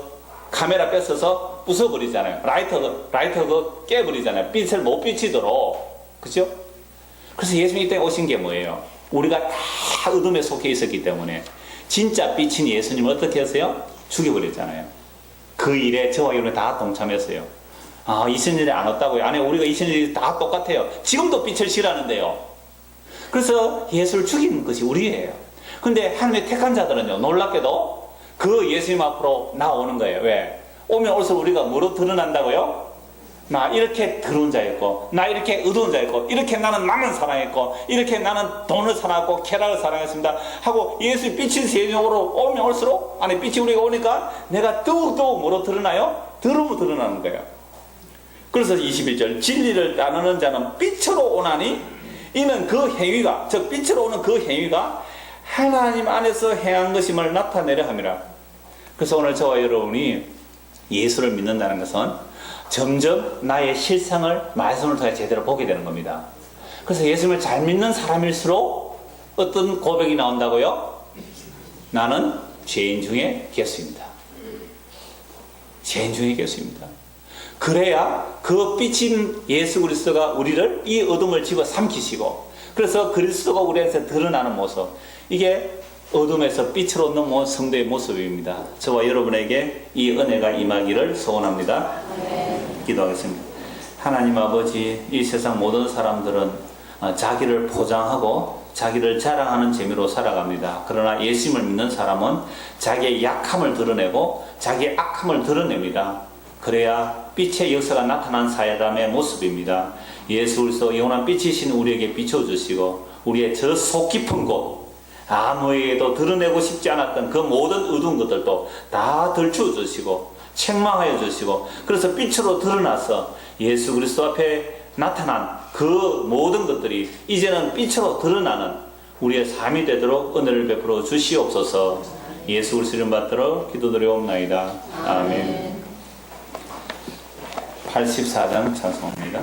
카메라 뺏어서 부숴버리잖아요. 라이터 그 깨버리잖아요. 빛을 못 비치도록. 그죠? 그래서 예수님이 이때 오신 게 뭐예요? 우리가 다 어둠에 속해 있었기 때문에 진짜 빛인 예수님을 어떻게 했어요? 죽여버렸잖아요. 그 일에 저와 여러분이 다 동참했어요. 이스라엘이 안 왔다고요? 아니, 우리가 이스라엘이 다 똑같아요. 지금도 빛을 싫어하는데요. 그래서 예수를 죽이는 것이 우리예요. 근데 하나님의 택한 자들은요, 놀랍게도 그 예수님 앞으로 나오는 거예요. 왜? 오면 올수록 우리가 뭐로 드러난다고요? 나 이렇게 더러운 자였고, 나 이렇게 어두운 자였고, 이렇게 나는 남을 사랑했고, 이렇게 나는 돈을 사랑했고, 쾌락을 사랑했습니다 하고 예수의 빛이 세상으로 오면 올수록, 아니 빛이 우리가 오니까 내가 더욱더욱 뭐로 드러나요? 더러움으로 드러나는 거예요. 그래서 21절 진리를 따르는 자는 빛으로 오나니 이는 그 행위가, 즉 빛으로 오는 그 행위가 하나님 안에서 행한 것임을 나타내려 함이라. 그래서 오늘 저와 여러분이 예수를 믿는다는 것은 점점 나의 실상을 말씀을 통해 제대로 보게 되는 겁니다. 그래서 예수님을 잘 믿는 사람일수록 어떤 고백이 나온다고요? 나는 죄인 중에 개수입니다. 죄인 중에 개수입니다. 그래야 그 빛인 예수 그리스도가 우리를 이 어둠을 집어 삼키시고 그래서 그리스도가 우리에게 드러나는 모습, 이게 어둠에서 빛으로 넘어온 성도의 모습입니다. 저와 여러분에게 이 은혜가 임하기를 소원합니다. 기도하겠습니다. 하나님 아버지, 이 세상 모든 사람들은 자기를 포장하고 자기를 자랑하는 재미로 살아갑니다. 그러나 예수님을 믿는 사람은 자기의 약함을 드러내고 자기의 악함을 드러냅니다. 그래야 빛의 역사가 나타난 사람의 모습입니다. 예수 그리스도 영원한 빛이신 우리에게 비춰주시고 우리의 저 속 깊은 곳, 아무에게도 드러내고 싶지 않았던 그 모든 어두운 것들도 다 들추어 주시고 책망하여 주시고, 그래서 빛으로 드러나서 예수 그리스도 앞에 나타난 그 모든 것들이 이제는 빛으로 드러나는 우리의 삶이 되도록 은혜를 베풀어 주시옵소서. 예수 그리스도 이름 받들어 기도드리옵나이다. 아멘. 84장 찬송합니다.